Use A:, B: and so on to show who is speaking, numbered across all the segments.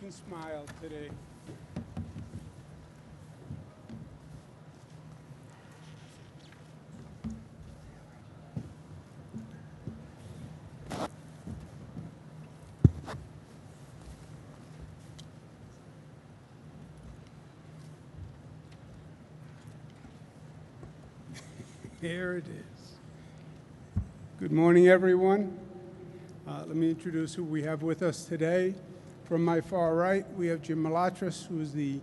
A: can smile today. Here it is. Good morning, everyone. Let me introduce who we have with us today. From my far right, we have Jim Malatras, who is the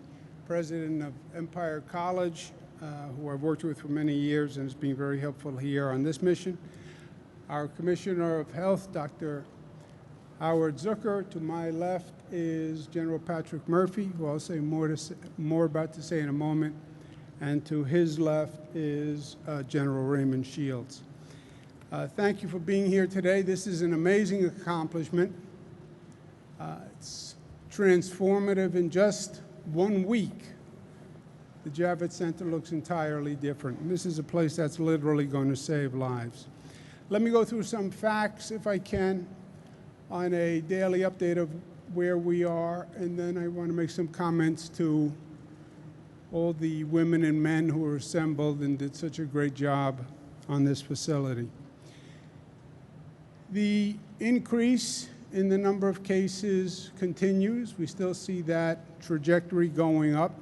A: president of Empire College, who I've worked with for many years and has been very helpful here on this mission. Our Commissioner of Health, Dr. Howard Zucker. To my left is General Patrick Murphy, who I'll say more about to say in a moment. And to his left is General Raymond Shields. Thank you for being here today. This is an amazing accomplishment. It's transformative. In just 1 week, the Javits Center looks entirely different. And this is a place that's literally going to save lives. Let me go through some facts, if I can, on a daily update of where we are, and then I want to make some comments to all the women and men who were assembled and did such a great job on this facility. The increase in the number of cases continues. We still see that trajectory going up.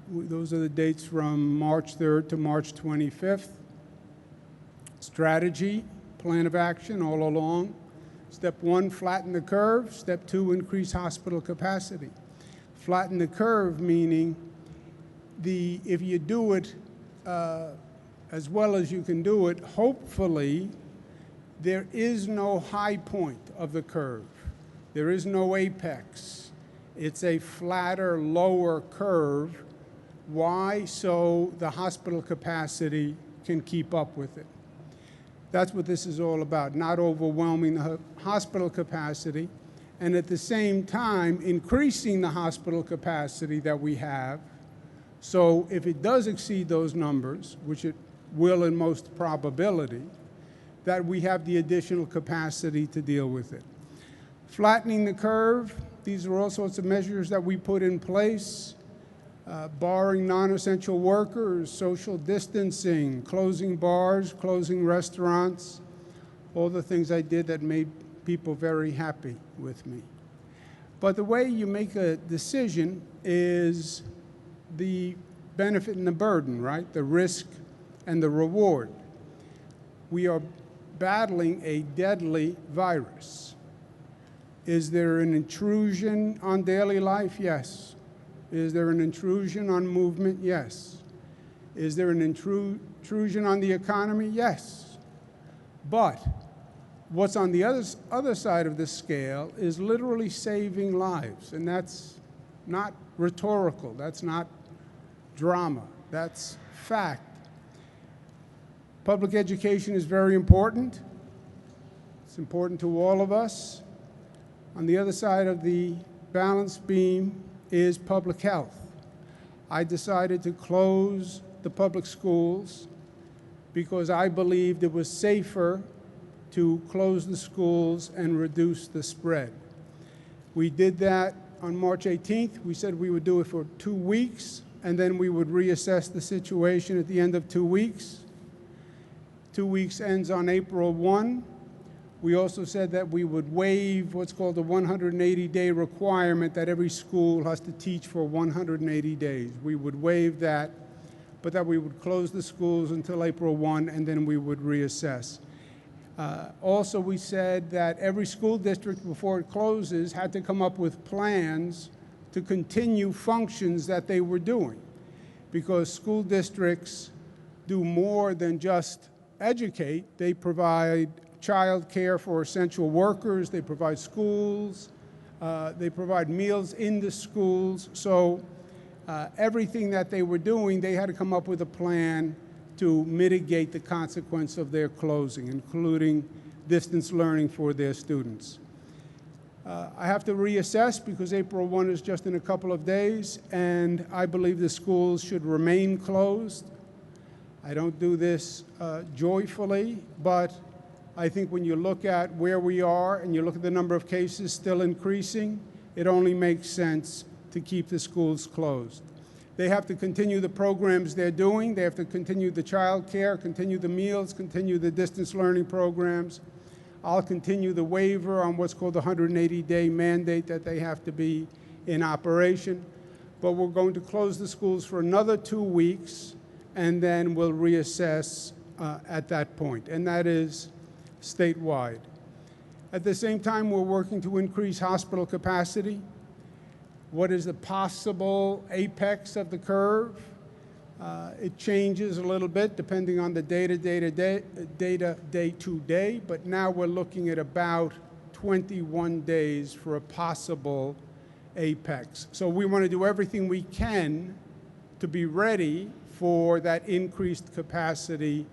A: Those are the dates from March 3rd to March 25th. Strategy, plan of action all along. Step 1, flatten the curve. Step 2, increase hospital capacity. Flatten the curve, meaning if you do it as well as you can do it, hopefully there is no high point of the curve. There is no apex. It's a flatter, lower curve. Why? So the hospital capacity can keep up with it. That's what this is all about, not overwhelming the hospital capacity, and at the same time, increasing the hospital capacity that we have. So if it does exceed those numbers, which it will in most probability, that we have the additional capacity to deal with it. Flattening the curve, these are all sorts of measures that we put in place, barring non-essential workers, social distancing, closing bars, closing restaurants, all the things I did that made people very happy with me. But the way you make a decision is the benefit and the burden, right? The risk and the reward. We are battling a deadly virus. Is there an intrusion on daily life? Yes. Is there an intrusion on movement? Yes. Is there an intrusion on the economy? Yes. But what's on the other side of the scale is literally saving lives, and that's not rhetorical, that's not drama, that's fact. Public education is very important. It's important to all of us. On the other side of the balance beam is public health. I decided to close the public schools because I believed it was safer to close the schools and reduce the spread. We did that on March 18th. We said we would do it for 2 weeks, and then we would reassess the situation at the end of 2 weeks. 2 weeks ends on April 1. We also said that we would waive what's called the 180-day requirement that every school has to teach for 180 days. We would waive that, but that we would close the schools until April 1, and then we would reassess. Also, we said that every school district, before it closes, had to come up with plans to continue functions that they were doing, because school districts do more than just educate. They provide child care for essential workers, they provide schools, they provide meals in the schools. So everything that they were doing, they had to come up with a plan to mitigate the consequence of their closing, including distance learning for their students. I have to reassess because April 1 is just in a couple of days, and I believe the schools should remain closed. I don't do this joyfully, but I think when you look at where we are and you look at the number of cases still increasing it only makes sense to keep the schools closed. They have to continue the programs they're doing. They have to continue the child care, continue the meals, continue the distance learning programs. I'll continue the waiver on what's called the 180-day mandate that they have to be in operation. But we're going to close the schools for another 2 weeks, and then we'll reassess at that point, and that is statewide. At the same time, we're working to increase hospital capacity. What is the possible apex of the curve? It changes a little bit depending on the data day to day, but now we're looking at about 21 days for a possible apex. So we want to do everything we can to be ready for that increased capacity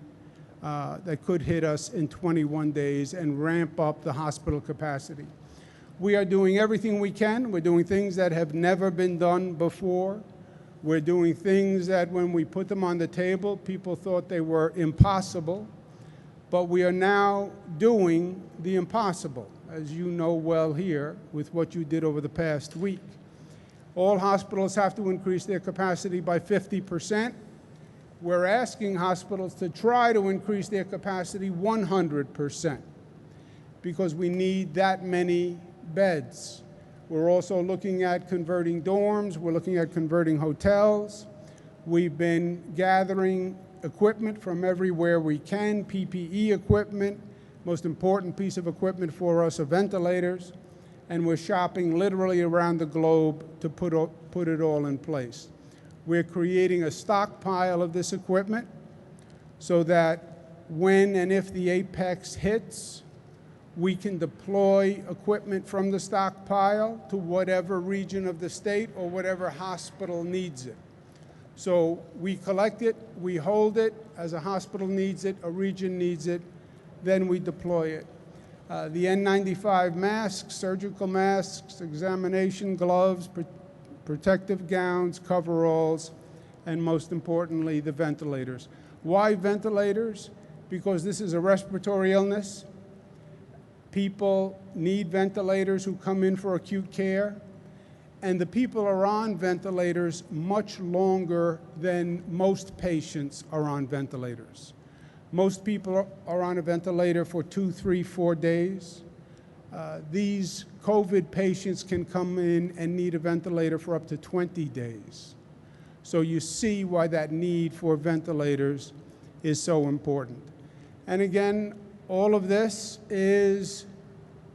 A: that could hit us in 21 days and ramp up the hospital capacity. We are doing everything we can. We're doing things that have never been done before. We're doing things that when we put them on the table, people thought they were impossible. But we are now doing the impossible, as you know well here with what you did over the past week. All hospitals have to increase their capacity by 50%. We're asking hospitals to try to increase their capacity 100% because we need that many beds. We're also looking at converting dorms. We're looking at converting hotels. We've been gathering equipment from everywhere we can, PPE equipment. Most important piece of equipment for us are ventilators. And we're shopping literally around the globe to put it all in place. We're creating a stockpile of this equipment so that when and if the apex hits, we can deploy equipment from the stockpile to whatever region of the state or whatever hospital needs it. So we collect it, we hold it, as a hospital needs it, a region needs it, then we deploy it. The N95 masks, surgical masks, examination gloves, protective gowns, coveralls, and most importantly, the ventilators. Why ventilators? Because this is a respiratory illness. People need ventilators who come in for acute care, and the people are on ventilators much longer than most patients are on ventilators. Most people are on a ventilator for 2, 3, 4 days. These COVID patients can come in and need a ventilator for up to 20 days. So you see why that need for ventilators is so important. And again, all of this is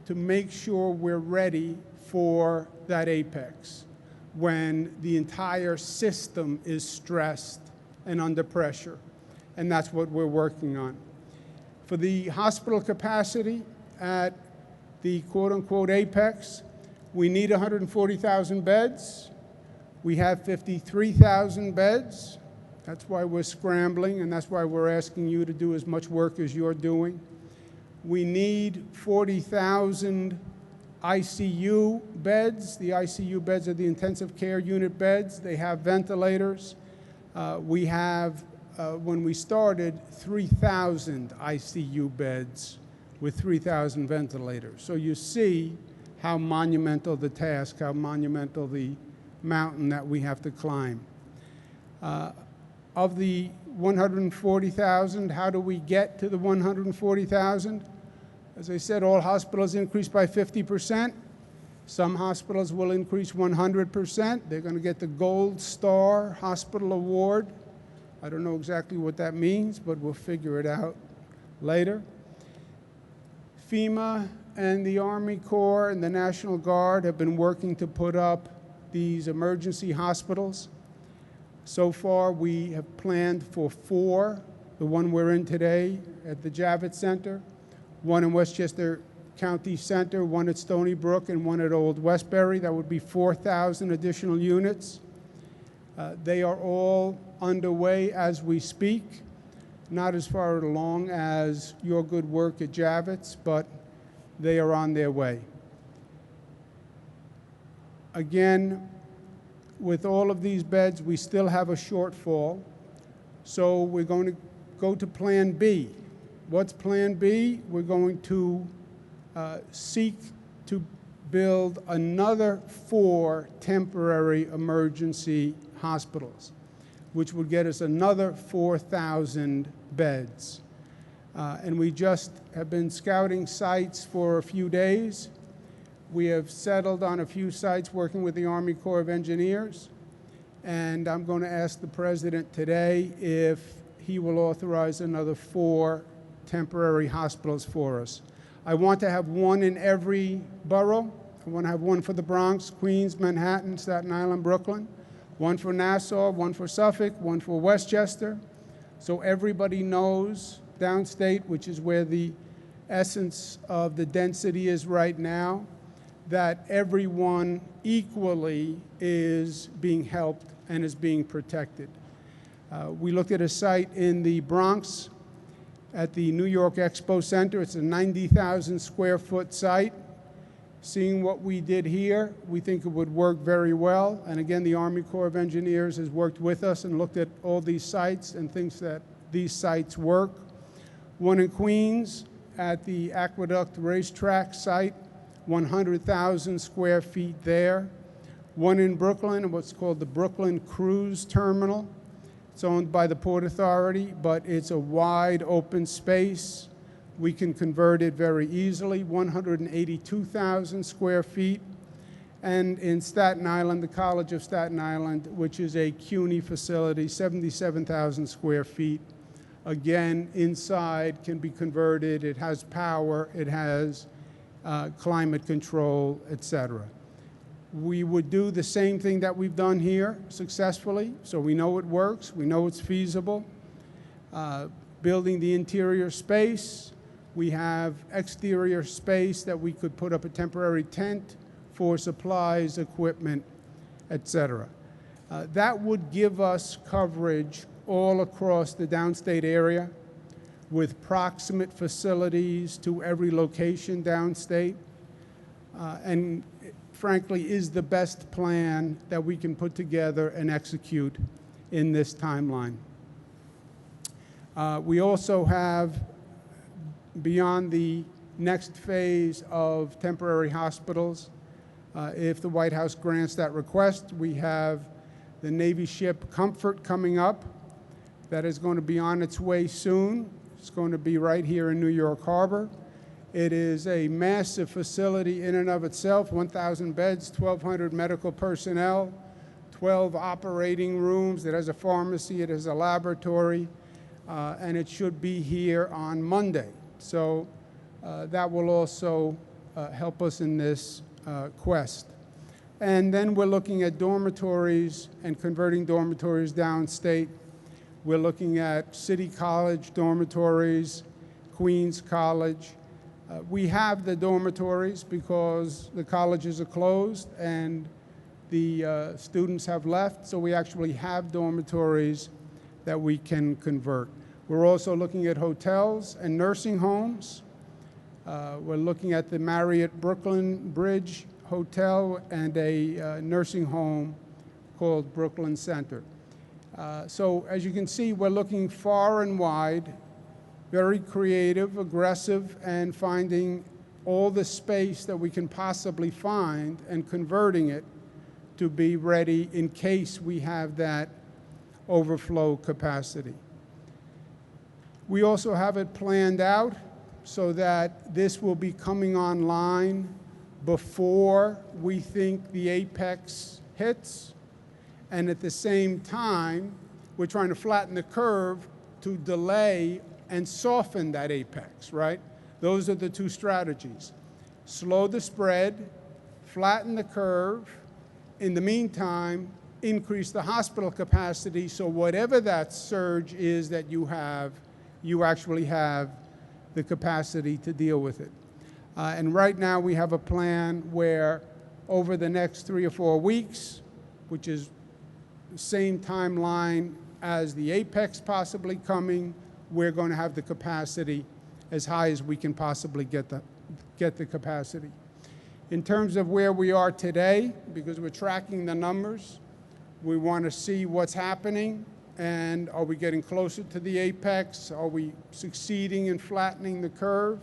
A: to make sure we're ready for that apex when the entire system is stressed and under pressure. And that's what we're working on. For the hospital capacity at the quote-unquote apex, we need 140,000 beds. We have 53,000 beds. That's why we're scrambling, and that's why we're asking you to do as much work as you're doing. We need 40,000 ICU beds. The ICU beds are the intensive care unit beds. They have ventilators. We have, when we started, 3,000 ICU beds with 3,000 ventilators. So you see how monumental the task, how monumental the mountain that we have to climb. Of the 140,000, how do we get to the 140,000? As I said, all hospitals increase by 50%. Some hospitals will increase 100%. They're going to get the Gold Star Hospital Award. I don't know exactly what that means, but we'll figure it out later. FEMA and the Army Corps and the National Guard have been working to put up these emergency hospitals. So far, we have planned for 4, the one we're in today at the Javits Center, one in Westchester County Center, one at Stony Brook, and one at Old Westbury. That would be 4,000 additional units. They are all underway as we speak, not as far along as your good work at Javits, but they are on their way. Again, with all of these beds, we still have a shortfall, so we're going to go to Plan B. What's Plan B? We're going to seek to build another 4 temporary emergency hospitals, which would get us another 4,000 beds. And we just have been scouting sites for a few days. We have settled on a few sites working with the Army Corps of Engineers. And I'm going to ask the President today if he will authorize another 4 temporary hospitals for us. I want to have 1 in every borough. I want to have 1 for the Bronx, Queens, Manhattan, Staten Island, Brooklyn, 1 for Nassau, 1 for Suffolk, 1 for Westchester, so everybody knows downstate, which is where the essence of the density is right now, that everyone equally is being helped and is being protected. We looked at a site in the Bronx at the New York Expo Center. It's a 90,000 square foot site. Seeing what we did here, we think it would work very well. And again, the Army Corps of Engineers has worked with us and looked at all these sites and thinks that these sites work. 1 in Queens at the Aqueduct Racetrack site, 100,000 square feet there. 1 in Brooklyn, what's called the Brooklyn Cruise Terminal. It's owned by the Port Authority, but it's a wide open space. We can convert it very easily, 182,000 square feet. And in Staten Island, the College of Staten Island, which is a CUNY facility, 77,000 square feet. Again, inside can be converted. It has power. It has climate control, et cetera. We would do the same thing that we've done here successfully, so we know it works, we know it's feasible. Building the interior space, we have exterior space that we could put up a temporary tent for supplies, equipment, et cetera. That would give us coverage all across the downstate area with proximate facilities to every location downstate. And frankly, is the best plan that we can put together and execute in this timeline. We also have, beyond the next phase of temporary hospitals, if the White House grants that request, we have the Navy ship Comfort coming up that is going to be on its way soon. It's going to be right here in New York Harbor. It is a massive facility in and of itself, 1,000 beds, 1,200 medical personnel, 12 operating rooms. It has a pharmacy, it has a laboratory, and it should be here on Monday. So that will also help us in this quest. And then we're looking at dormitories and converting dormitories downstate. We're looking at City College dormitories, Queens College. We have the dormitories because the colleges are closed and the students have left, so we actually have dormitories that we can convert. We're also looking at hotels and nursing homes. We're looking at the Marriott Brooklyn Bridge Hotel and a nursing home called Brooklyn Center. So as you can see, we're looking far and wide, very creative, aggressive, and finding all the space that we can possibly find and converting it to be ready in case we have that overflow capacity. We also have it planned out so that this will be coming online before we think the apex hits, and at the same time, we're trying to flatten the curve to delay and soften that apex, right? Those are the two strategies. Slow the spread, flatten the curve. In the meantime, increase the hospital capacity so whatever that surge is that you have, you actually have the capacity to deal with it. And right now we have a plan where over the next 3 or 4 weeks, which is the same timeline as the apex possibly coming, we're going to have the capacity as high as we can possibly get the capacity. In terms of where we are today, because we're tracking the numbers, we want to see what's happening, and are we getting closer to the apex? Are we succeeding in flattening the curve?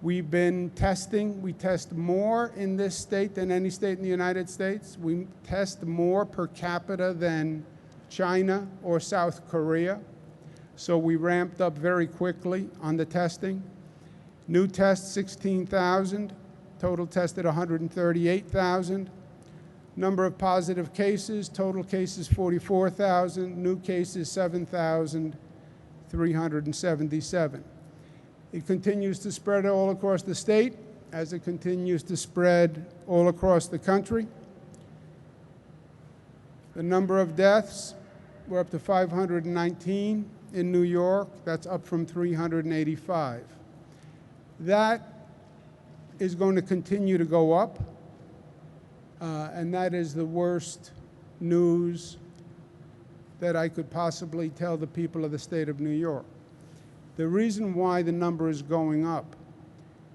A: We've been testing. We test more in this state than any state in the United States. We test more per capita than China or South Korea. So we ramped up very quickly on the testing. New tests, 16,000. Total tested, 138,000. Number of positive cases, total cases, 44,000. New cases, 7,377. It continues to spread all across the state as it continues to spread all across the country. The number of deaths, we're up to 519 in New York. That's up from 385. That is going to continue to go up, and that is the worst news that I could possibly tell the people of the state of New York. The reason why the number is going up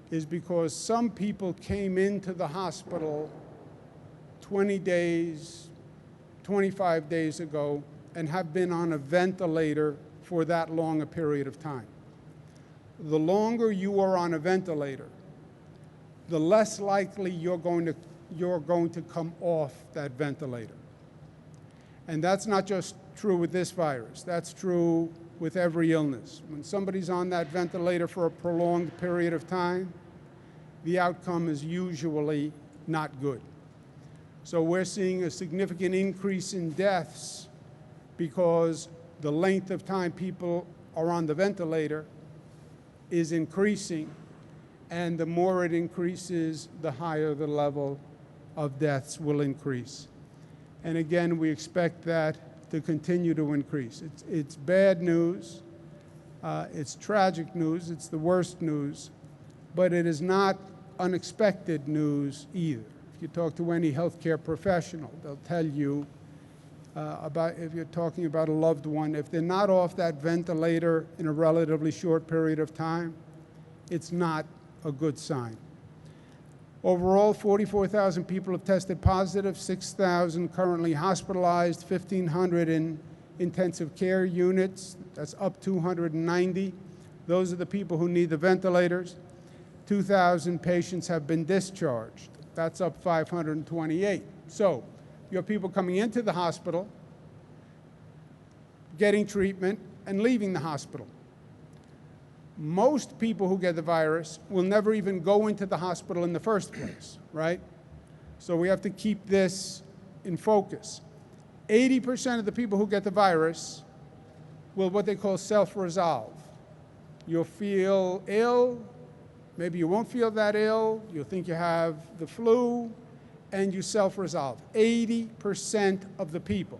A: is because some people came into the hospital 20 days, 25 days ago and have been on a ventilator for that long a period of time. The longer you are on a ventilator, the less likely you're going to come off that ventilator. And that's not just true with this virus. That's true with every illness. When somebody's on that ventilator for a prolonged period of time, the outcome is usually not good. So we're seeing a significant increase in deaths because the length of time people are on the ventilator is increasing, and the more it increases, the higher the level of deaths will increase. And again, we expect that to continue to increase. It's bad news, it's tragic news, it's the worst news, but it is not unexpected news either. If you talk to any healthcare professional, they'll tell you if you're talking about a loved one, if they're not off that ventilator in a relatively short period of time, it's not a good sign. Overall, 44,000 people have tested positive, 6,000 currently hospitalized, 1,500 in intensive care units. That's up 290. Those are the people who need the ventilators. 2,000 patients have been discharged. That's up 528. So you have people coming into the hospital, getting treatment, and leaving the hospital. Most people who get the virus will never even go into the hospital in the first place, right? So we have to keep this in focus. 80% of the people who get the virus will what they call self-resolve. You'll feel ill, maybe you won't feel that ill, you'll think you have the flu, and you self-resolve. 80% of the people.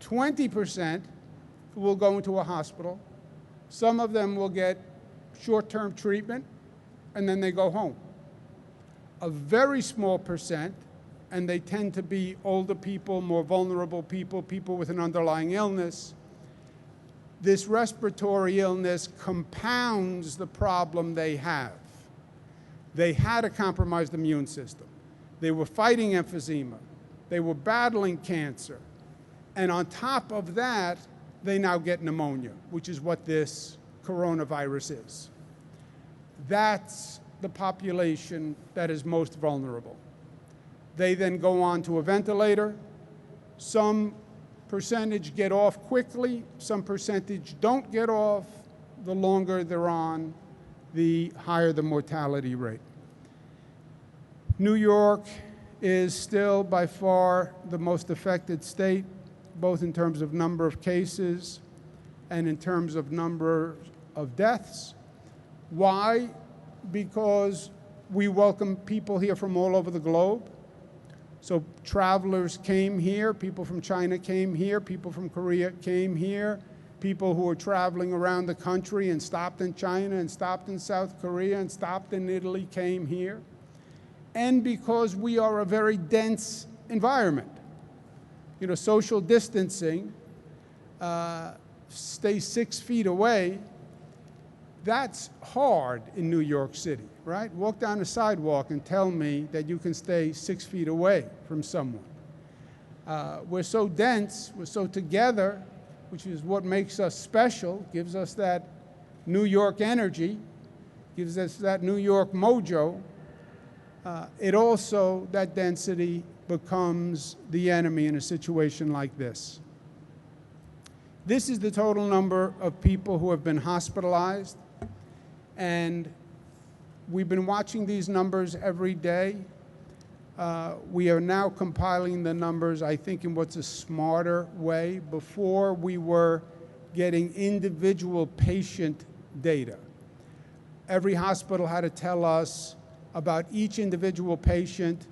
A: 20% will go into a hospital. Some of them will get short-term treatment, and then they go home. A very small percent, and they tend to be older people, more vulnerable people, people with an underlying illness. This respiratory illness compounds the problem they have. They had a compromised immune system. They were fighting emphysema. They were battling cancer. And on top of that, they now get pneumonia, which is what this coronavirus is. That's the population that is most vulnerable. They then go on to a ventilator. Some percentage get off quickly, some percentage don't get off. The longer they're on, the higher the mortality rate. New York is still by far the most affected state, both in terms of number of cases and in terms of number of deaths. Why? Because we welcome people here from all over the globe. So travelers came here, people from China came here, people from Korea came here, people who were traveling around the country and stopped in China and stopped in South Korea and stopped in Italy came here. And because we are a very dense environment. You know, social distancing, stay 6 feet away, that's hard in New York City, right? Walk down the sidewalk and tell me that you can stay 6 feet away from someone. We're so dense, we're so together, which is what makes us special, gives us that New York energy, gives us that New York mojo, it also, that density becomes the enemy in a situation like this. This is the total number of people who have been hospitalized, and we've been watching these numbers every day. We are now compiling the numbers, I think, in what's a smarter way. Before, we were getting individual patient data. Every hospital had to tell us about each individual patient,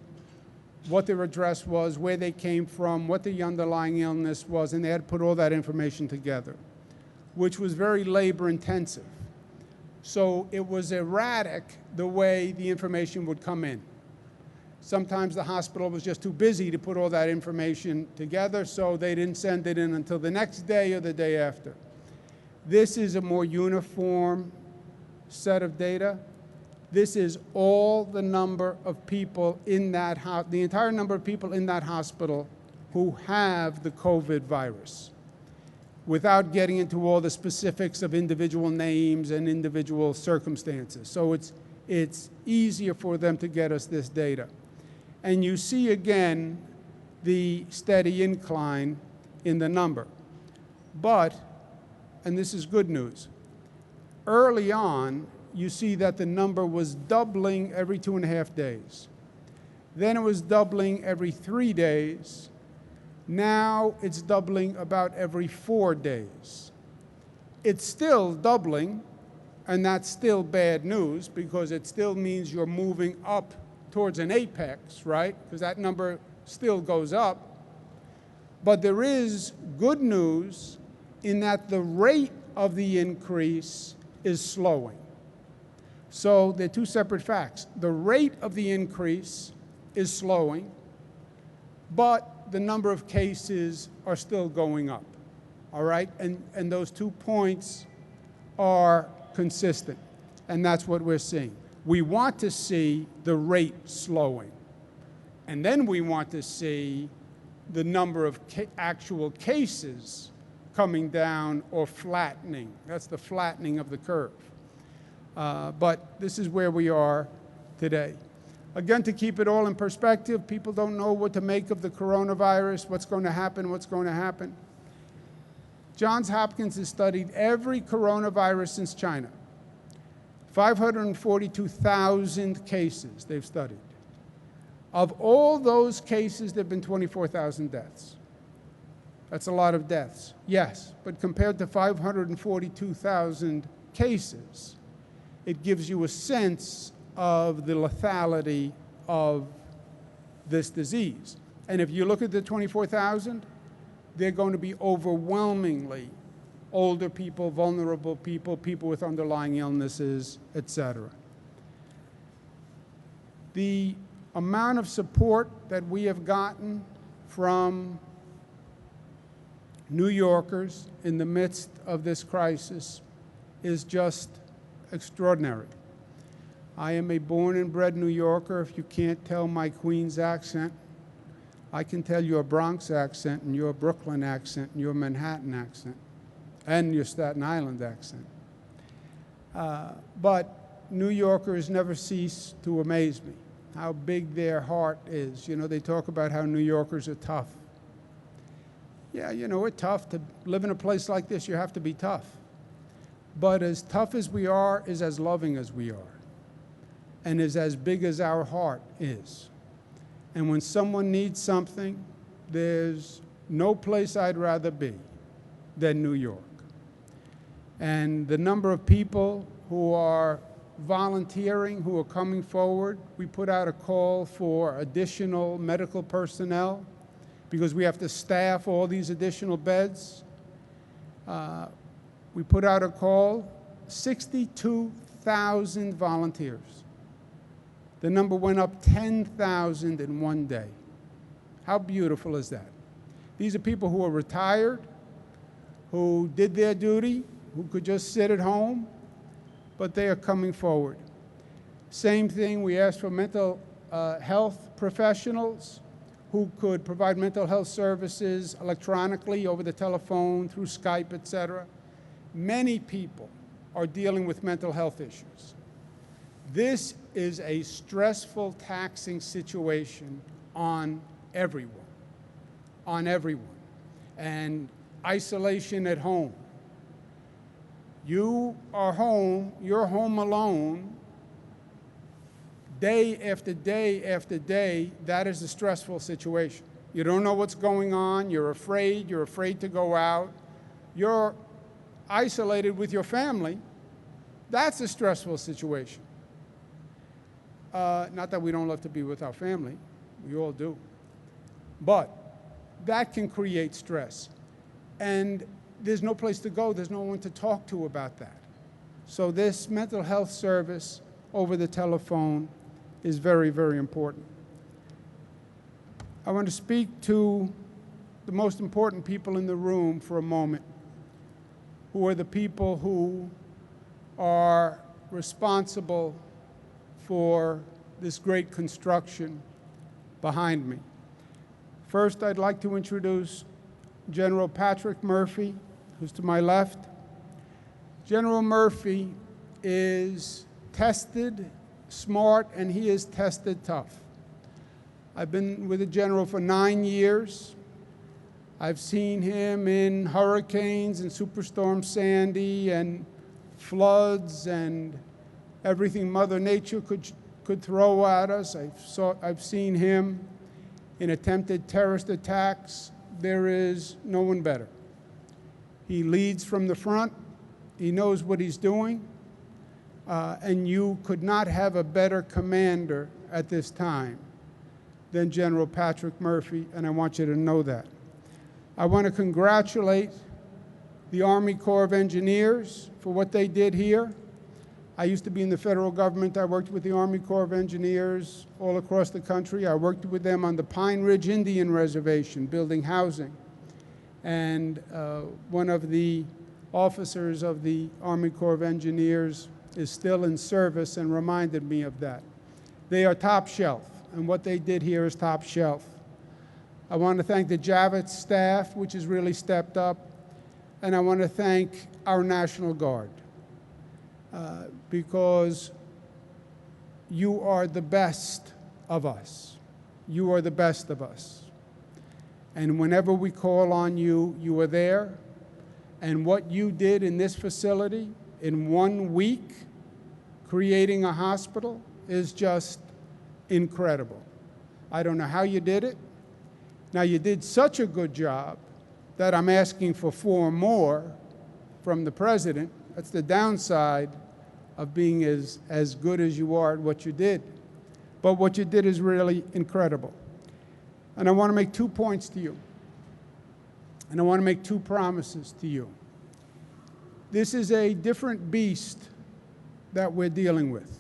A: what their address was, where they came from, what the underlying illness was, and they had to put all that information together, which was very labor-intensive. So it was erratic the way the information would come in. Sometimes the hospital was just too busy to put all that information together, so they didn't send it in until the next day or the day after. This is a more uniform set of data. This is all the number of people in that the entire number of people in that hospital who have the COVID virus, without getting into all the specifics of individual names and individual circumstances. So it's easier for them to get us this data. And you see again the steady incline in the number. But, and this is good news, early on, you see that the number was doubling every 2.5 days. Then it was doubling every 3 days. Now it's doubling about every 4 days. It's still doubling, and that's still bad news because it still means you're moving up towards an apex, right? Because that number still goes up. But there is good news in that the rate of the increase is slowing. So they're two separate facts. The rate of the increase is slowing, but the number of cases are still going up, all right? And those 2 points are consistent, and that's what we're seeing. We want to see the rate slowing, and then we want to see the number of actual cases coming down or flattening. That's the flattening of the curve. But this is where we are today. Again, to keep it all in perspective, people don't know what to make of the coronavirus, what's going to happen, what's going to happen. Johns Hopkins has studied every coronavirus since China. 542,000 cases they've studied. Of all those cases, there have been 24,000 deaths. That's a lot of deaths, yes, but compared to 542,000 cases, it gives you a sense of the lethality of this disease. And if you look at the 24,000, they're going to be overwhelmingly older people, vulnerable people, people with underlying illnesses, etc. The amount of support that we have gotten from New Yorkers in the midst of this crisis is just extraordinary. I am a born and bred New Yorker. If you can't tell my Queens accent, I can tell your Bronx accent and your Brooklyn accent and your Manhattan accent and your Staten Island accent. But New Yorkers never cease to amaze me, how big their heart is. You know, they talk about how New Yorkers are tough. Yeah, you know, we're tough. To live in a place like this, you have to be tough. But as tough as we are is as loving as we are, and is as big as our heart is. And when someone needs something, there's no place I'd rather be than New York. And the number of people who are volunteering, who are coming forward, we put out a call for additional medical personnel because we have to staff all these additional beds. We put out a call, 62,000 volunteers. The number went up 10,000 in one day. How beautiful is that? These are people who are retired, who did their duty, who could just sit at home, but they are coming forward. Same thing, we asked for mental health professionals who could provide mental health services electronically, over the telephone, through Skype, etc. Many people are dealing with mental health issues. This is a stressful, taxing situation on everyone, on everyone. And isolation at home. You are home, you're home alone, day after day after day. That is a stressful situation. You don't know what's going on, you're afraid to go out, you're isolated with your family. That's a stressful situation. Not that we don't love to be with our family, we all do. But that can create stress. And there's no place to go, there's no one to talk to about that. So this mental health service over the telephone is very, very important. I want to speak to the most important people in the room for a moment, who are the people who are responsible for this great construction behind me. First, I'd like to introduce General Patrick Murphy, who's to my left. General Murphy is tested, smart, and he is tested tough. I've been with the general for 9 years. I've seen him in hurricanes and Superstorm Sandy and floods and everything Mother Nature could throw at us. I've seen him in attempted terrorist attacks. There is no one better. He leads from the front. He knows what he's doing. And you could not have a better commander at this time than General Patrick Murphy, and I want you to know that. I want to congratulate the Army Corps of Engineers for what they did here. I used to be in the federal government. I worked with the Army Corps of Engineers all across the country. I worked with them on the Pine Ridge Indian Reservation, building housing. And one of the officers of the Army Corps of Engineers is still in service and reminded me of that. They are top shelf, and what they did here is top shelf. I want to thank the Javits staff, which has really stepped up, and I want to thank our National Guard, because you are the best of us. You are the best of us. And whenever we call on you, you are there. And what you did in this facility in 1 week, creating a hospital, is just incredible. I don't know how you did it. Now, you did such a good job that I'm asking for 4 more from the president. That's the downside of being as good as you are at what you did. But what you did is really incredible. And I want to make 2 points to you. And I want to make 2 promises to you. This is a different beast that we're dealing with.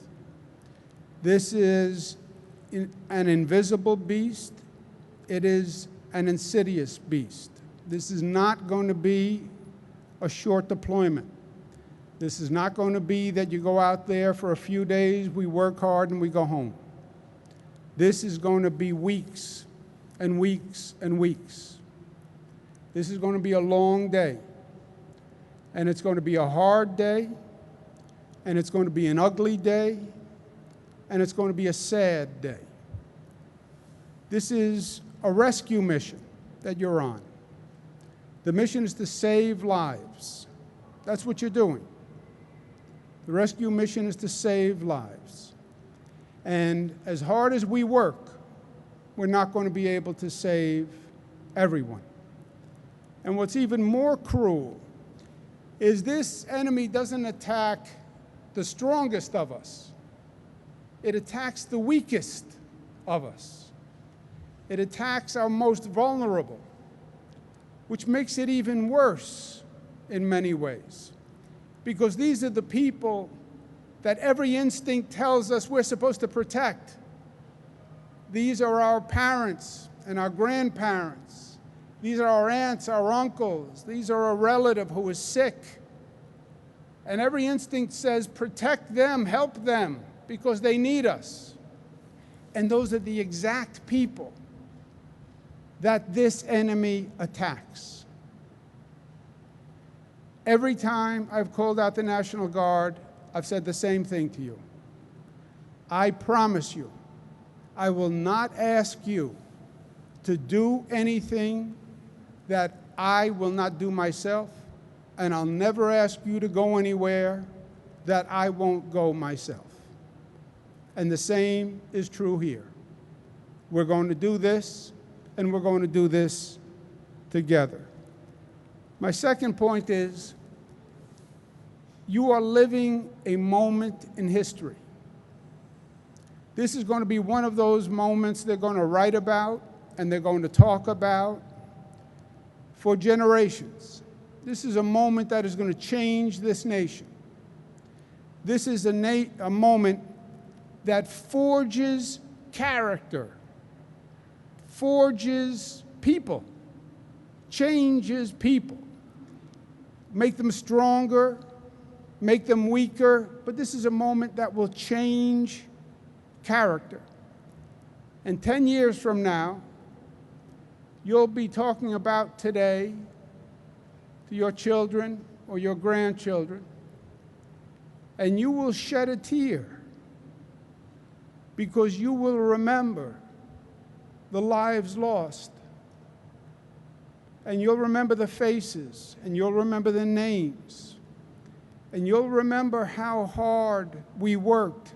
A: This is an invisible beast. It is an insidious beast. This is not going to be a short deployment. This is not going to be that you go out there for a few days, we work hard, and we go home. This is going to be weeks and weeks and weeks. This is going to be a long day. And it's going to be a hard day, and it's going to be an ugly day, and it's going to be a sad day. This is a rescue mission that you're on. The mission is to save lives. That's what you're doing. The rescue mission is to save lives. And as hard as we work, we're not going to be able to save everyone. And what's even more cruel is this enemy doesn't attack the strongest of us. It attacks the weakest of us. It attacks our most vulnerable, which makes it even worse in many ways. Because these are the people that every instinct tells us we're supposed to protect. These are our parents and our grandparents. These are our aunts, our uncles. These are a relative who is sick. And every instinct says, protect them, help them, because they need us. And those are the exact people that this enemy attacks. Every time I've called out the National Guard, I've said the same thing to you. I promise you, I will not ask you to do anything that I will not do myself, and I'll never ask you to go anywhere that I won't go myself. And the same is true here. We're going to do this, and we're going to do this together. My second point is, you are living a moment in history. This is going to be one of those moments they're going to write about and they're going to talk about for generations. This is a moment that is going to change this nation. This is a moment that forges character, forges people, changes people, make them stronger, make them weaker, but this is a moment that will change character. And 10 years from now, you'll be talking about today to your children or your grandchildren, and you will shed a tear because you will remember the lives lost. And you'll remember the faces, and you'll remember the names, and you'll remember how hard we worked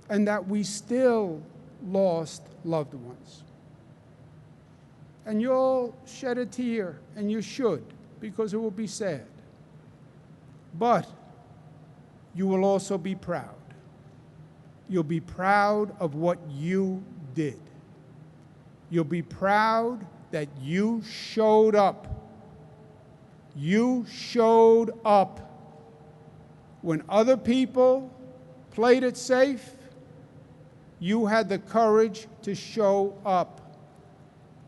A: and that we still lost loved ones. And you'll shed a tear, and you should, because it will be sad. But you will also be proud. You'll be proud of what you did. You'll be proud that you showed up. You showed up when other people played it safe. You had the courage to show up,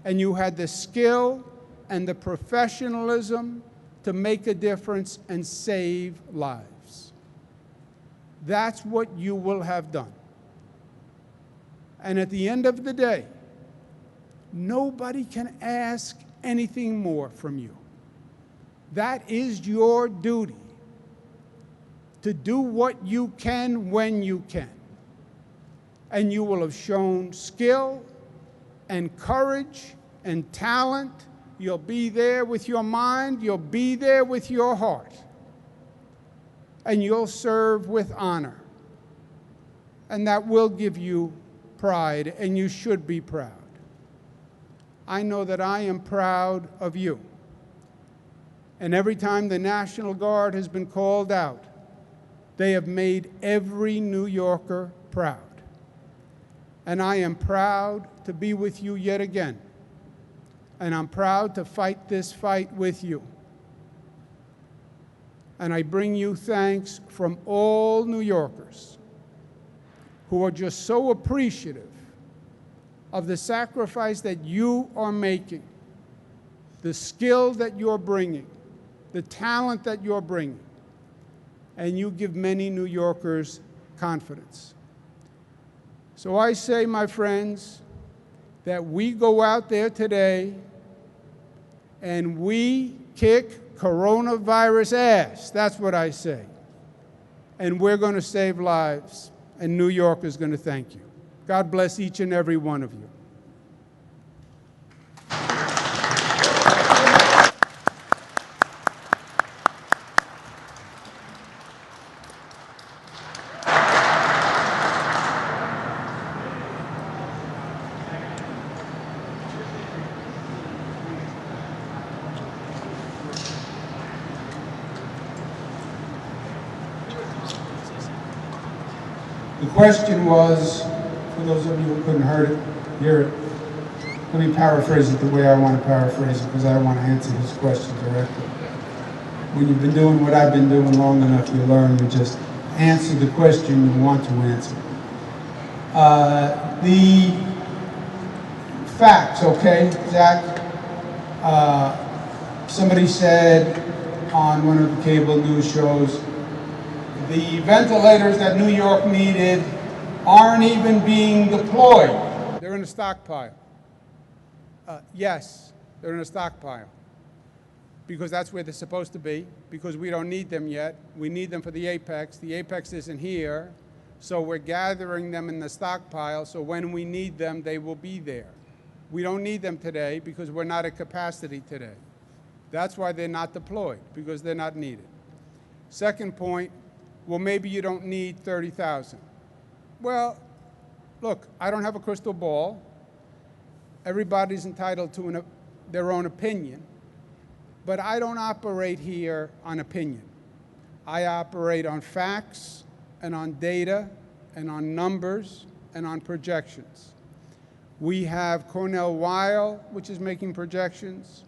A: and you had the skill and the professionalism to make a difference and save lives. That's what you will have done. And at the end of the day, nobody can ask anything more from you. That is your duty, to do what you can when you can. And you will have shown skill and courage and talent. You'll be there with your mind. You'll be there with your heart. And you'll serve with honor. And that will give you pride, and you should be proud. I know that I am proud of you. And every time the National Guard has been called out, they have made every New Yorker proud. And I am proud to be with you yet again. And I'm proud to fight this fight with you. And I bring you thanks from all New Yorkers who are just so appreciative of the sacrifice that you are making, the skill that you're bringing, the talent that you're bringing, and you give many New Yorkers confidence. So I say, my friends, that we go out there today and we kick coronavirus ass. That's what I say. And we're going to save lives, and New York is going to thank you. God bless each and every one of you. The question was, for those of you who couldn't hear it, let me paraphrase it the way I want to paraphrase it, because I don't want to answer this question directly. When you've been doing what I've been doing long enough, you learn to just answer the question you want to answer. The facts, okay, Zach? Somebody said on one of the cable news shows, the ventilators that New York needed aren't even being deployed. They're in a stockpile. Yes, they're in a stockpile. Because that's where they're supposed to be, because we don't need them yet. We need them for the Apex. The Apex isn't here. So we're gathering them in the stockpile, so when we need them, they will be there. We don't need them today because we're not at capacity today. That's why they're not deployed, because they're not needed. Second point, well, maybe you don't need 30,000. Well, look, I don't have a crystal ball. Everybody's entitled to their own opinion. But I don't operate here on opinion. I operate on facts and on data and on numbers and on projections. We have Cornell Weil, which is making projections.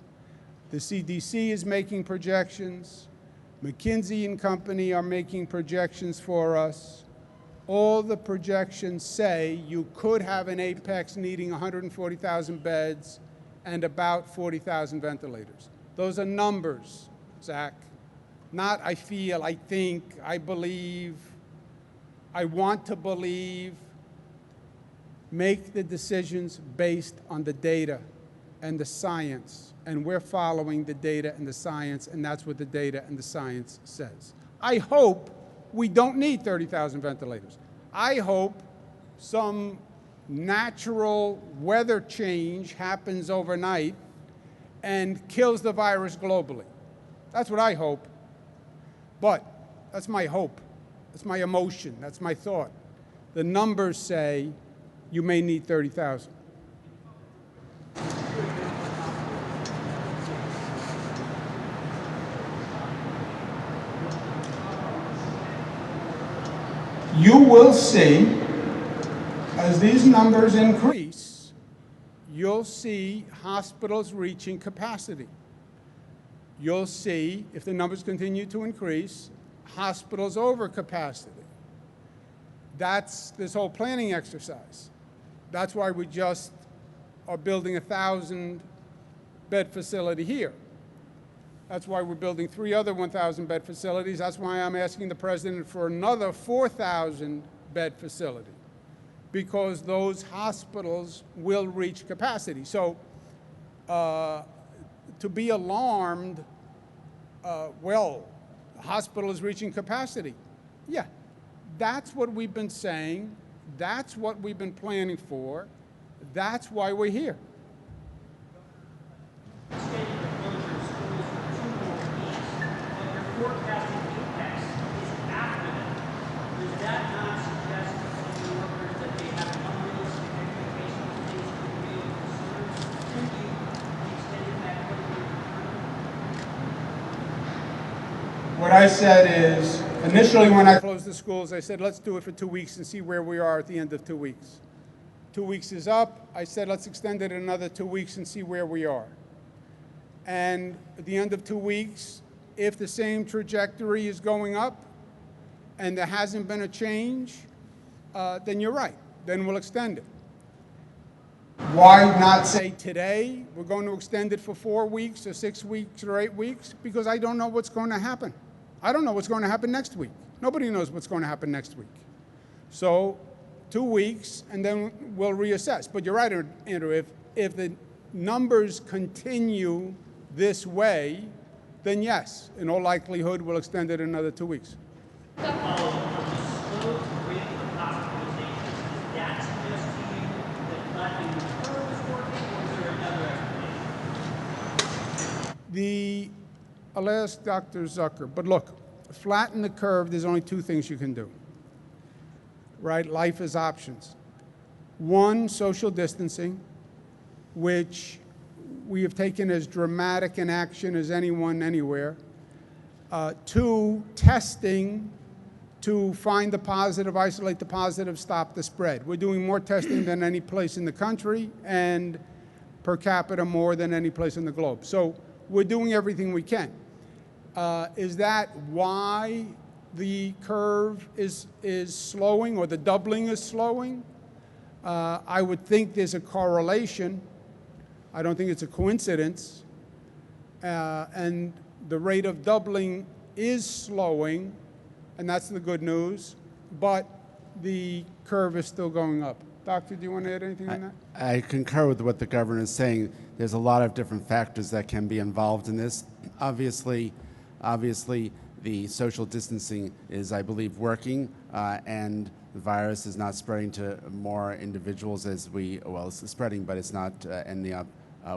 A: The CDC is making projections. McKinsey and Company are making projections for us. All the projections say you could have an apex needing 140,000 beds and about 40,000 ventilators. Those are numbers, Zach. Not I feel, I think, I believe, I want to believe. Make the decisions based on the data and the science. And we're following the data and the science, and that's what the data and the science says. I hope we don't need 30,000 ventilators. I hope some natural weather change happens overnight and kills the virus globally. That's what I hope. But that's my hope. That's my emotion. That's my thought. The numbers say you may need 30,000. You will see, as these numbers increase, you'll see hospitals reaching capacity. You'll see, if the numbers continue to increase, hospitals over capacity. That's this whole planning exercise. That's why we just are building a 1,000-bed facility here. That's why we're building 3 other 1,000-bed facilities. That's why I'm asking the president for another 4,000-bed facility, because those hospitals will reach capacity. So to be alarmed, well, the hospital is reaching capacity. Yeah, that's what we've been saying. That's what we've been planning for. That's why we're here.
B: Forecasting apex is after that. Does that not suggest to the workers that they have unrealistic expectations of things that are real concerns? Could you extend it back further?
A: What I said is, initially when I closed the schools, I said, let's do it for 2 weeks and see where we are at the end of 2 weeks. 2 weeks is up. I said, let's extend it another 2 weeks and see where we are. And at the end of 2 weeks, if the same trajectory is going up and there hasn't been a change, then you're right. Then we'll extend it. Why not say today we're going to extend it for 4 weeks or 6 weeks or 8 weeks? Because I don't know what's going to happen. I don't know what's going to happen next week. Nobody knows what's going to happen next week. So 2 weeks, and then we'll reassess. But you're right, Andrew, if the numbers continue this way, then yes, in all likelihood, we'll extend it another 2 weeks. I'll ask Dr. Zucker, but look, flatten the curve, there's only 2 things you can do, right? Life is options. 1, social distancing, which we have taken as dramatic an action as anyone anywhere. 2, testing to find the positive, isolate the positive, stop the spread. We're doing more testing than any place in the country, and per capita more than any place in the globe. So we're doing everything we can. Is that why the curve is slowing, or the doubling is slowing? I would think there's a correlation. I don't think it's a coincidence. And the rate of doubling is slowing, and that's the good news, but the curve is still going up. Doctor, do you want to add anything on that?
C: I concur with what the governor is saying. There's a lot of different factors that can be involved in this. Obviously, the social distancing is, I believe, working, and the virus is not spreading to more individuals as well, it's spreading, but it's not ending up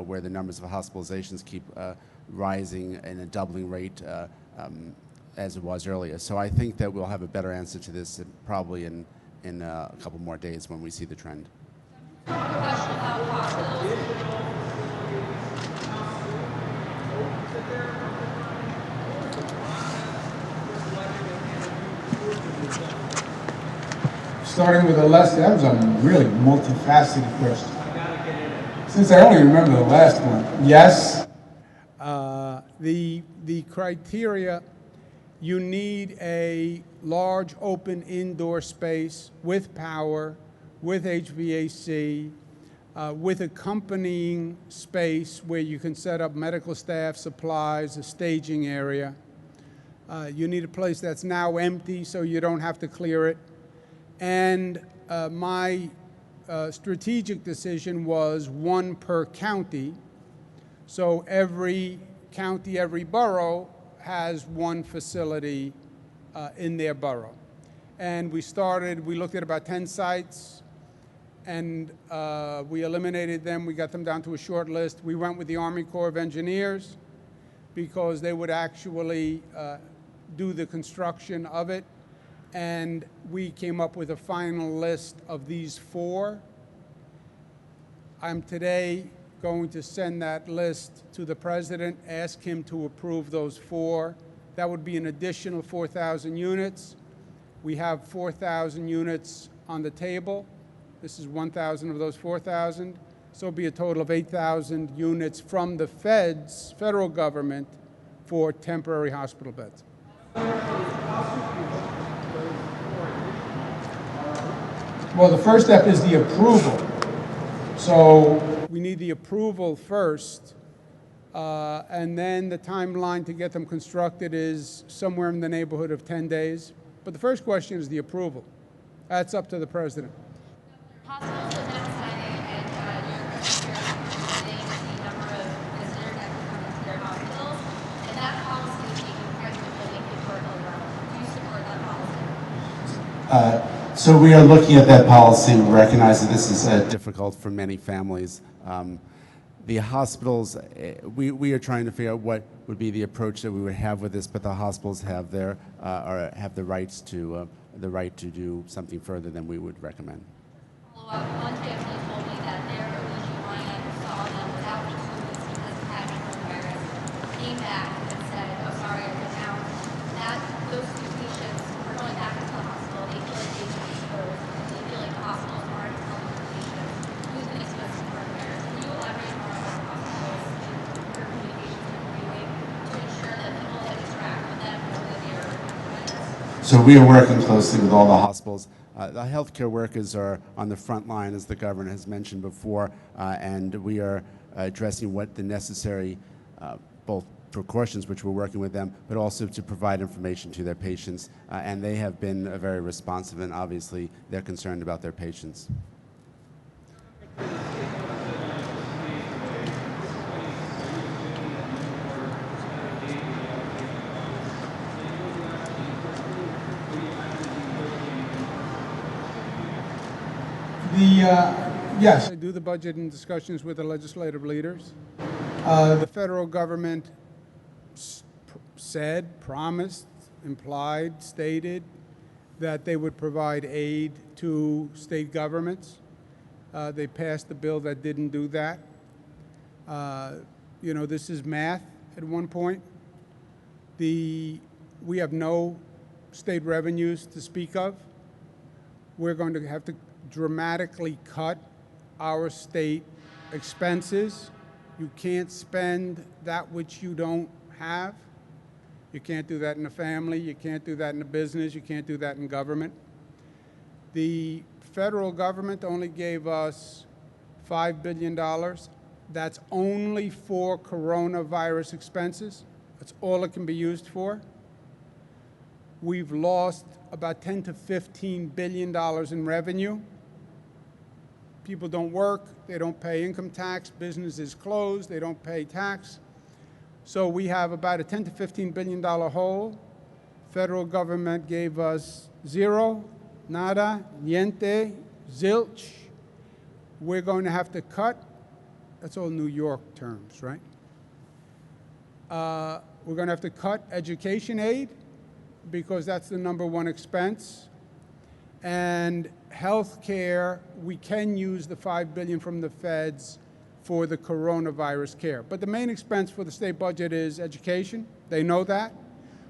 C: where the numbers of hospitalizations keep rising in a doubling rate as it was earlier. So I think that we'll have a better answer to this probably in a couple more days when we see the trend.
D: Starting with the last, that was a really multifaceted question. Since I only remember the last one. Yes?
A: The criteria, you need a large open indoor space with power, with HVAC, with accompanying space where you can set up medical staff, supplies, a staging area. You need a place that's now empty so you don't have to clear it. And my strategic decision was 1 per county. So every county, every borough has 1 facility in their borough. And we looked at about 10 sites, and we eliminated them. We got them down to a short list. We went with the Army Corps of Engineers because they would actually do the construction of it. And we came up with a final list of these 4. I'm today going to send that list to the president, ask him to approve those 4. That would be an additional 4,000 units. We have 4,000 units on the table. This is 1,000 of those 4,000. So it'll be a total of 8,000 units from the federal government for temporary hospital beds.
D: Well, the first step is the approval. So
A: we need the approval first, and then the timeline to get them constructed is somewhere in the neighborhood of 10 days. But the first question is the approval. That's up to the president.
E: Hospitals have been deciding, and you're limiting the number of visitors that can come into their hospitals, and that policy is taking price of building people over. Do you support that policy?
C: So we are looking at that policy. We recognize that this is difficult for many families. The hospitals, we are trying to figure out what would be the approach that we would have with this, but the hospitals have their or have the rights to the right to do something further than we would recommend.
E: One family told me that their OBGYN saw them without the tubes because they had coronavirus, came back and said, "Oh, sorry, I was out." That those 2 patients are going back into the hospital. They feel like they've been exposed. They feel like the hospitals aren't helping the patients who's been exposed to coronavirus. Can you elaborate more on hospitals and your communications you're doing to ensure that people that interact with them know that they are compromised?
C: So we are working closely with all the hospitals. The healthcare workers are on the front line, as the governor has mentioned before, and we are addressing what the necessary both precautions, which we're working with them, but also to provide information to their patients. And they have been very responsive, and obviously they're concerned about their patients.
D: Yes.
A: I do the budget and discussions with the legislative leaders. The federal government said, promised, implied, stated that they would provide aid to state governments. They passed a bill that didn't do that. You know, this is math at one point. We have no state revenues to speak of. We're going to have to dramatically cut our state expenses. You can't spend that which you don't have. You can't do that in a family. You can't do that in a business. You can't do that in government. The federal government only gave us $5 billion. That's only for coronavirus expenses. That's all it can be used for. We've lost about $10 to $15 billion in revenue. People don't work, they don't pay income tax, businesses closed, they don't pay tax. So we have about a $10 to $15 billion hole. federal government gave us zero, nada, niente, zilch. We're going to have to cut. That's all New York terms, right? We're going to have to cut education aid because that's the #1 expense. And health care, we can use the $5 billion from the feds for the coronavirus care. But the main expense for the state budget is education. They know that.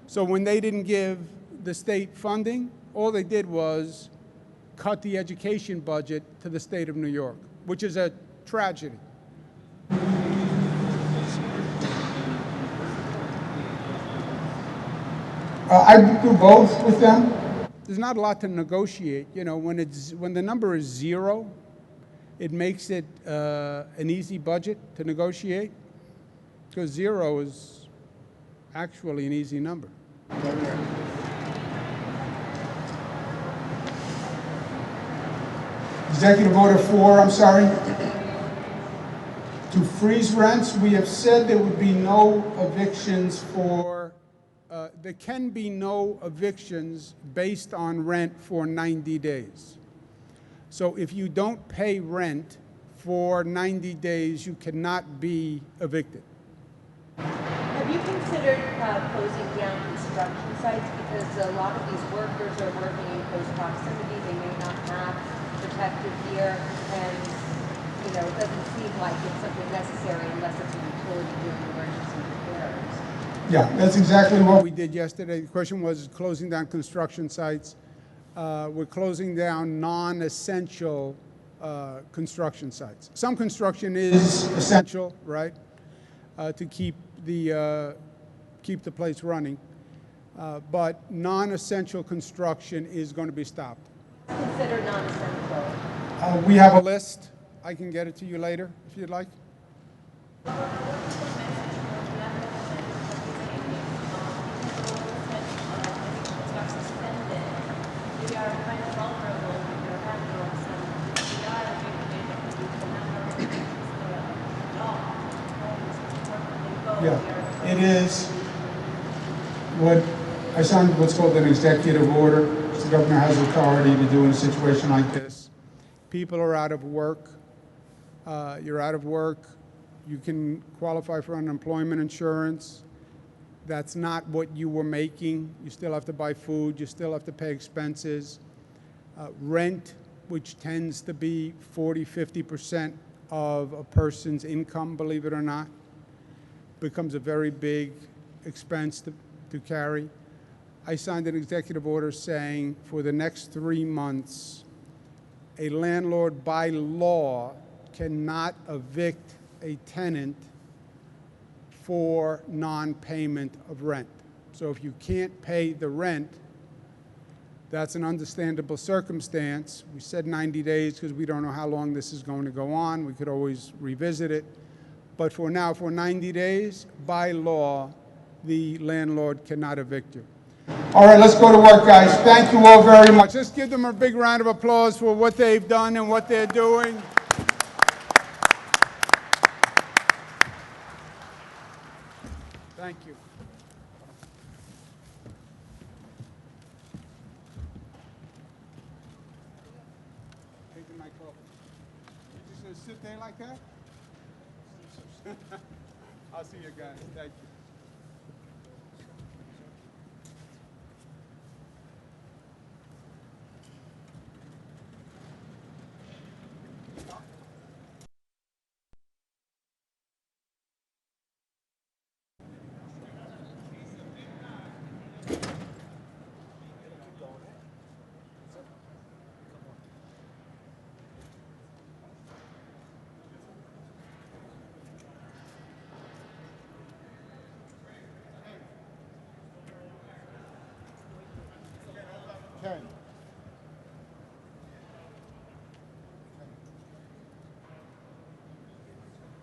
A: So when they didn't give the state funding, all they did was cut the education budget to the state of New York, which is a tragedy.
D: I do both with them.
A: There's not a lot to negotiate. You know, when the number is zero, it makes it an easy budget to negotiate, because zero is actually an easy number.
D: Executive Order 4, I'm sorry. To freeze rents, we have said there would be no evictions for,
A: there can be no evictions based on rent for 90 days. So if you don't pay rent for 90 days, you cannot be evicted.
F: Have you considered closing down construction sites, because a lot of these workers are working in close proximity, they may not have protective gear, and you know, it doesn't seem like it's something necessary unless it's a utility doing emergency repairs.
D: yeah, that's exactly what
A: We did yesterday. The question was closing down construction sites. We're closing down non-essential construction sites. Some construction is essential, right, to keep the place running. But non-essential construction is going to be stopped.
F: Consider non-essential.
D: we have
A: A
D: a
A: list. I can get it to you later if you'd like.
D: Yeah, it is what I signed what's called an executive order. The governor has authority to do in a situation like this.
A: People are out of work. You're out of work. You can qualify for unemployment insurance. That's not what you were making. You still have to buy food. You still have to pay expenses. Rent, which tends to be 40–50% of a person's income, believe it or not, becomes a very big expense to carry. I signed an executive order saying for the next 3 months, a landlord by law cannot evict a tenant for non-payment of rent. So if you can't pay the rent, that's an understandable circumstance. We said 90 days because we don't know how long this is going to go on. We could always revisit it. But for now, for 90 days, by law, the landlord cannot evict you.
D: All right, let's go to work, guys. Thank you all very much.
A: Let's give them a big round of applause for what they've done and what they're doing. Thank you. Taking my coffee. You just gonna sit there like that? I'll see you guys. Thank you. Okay.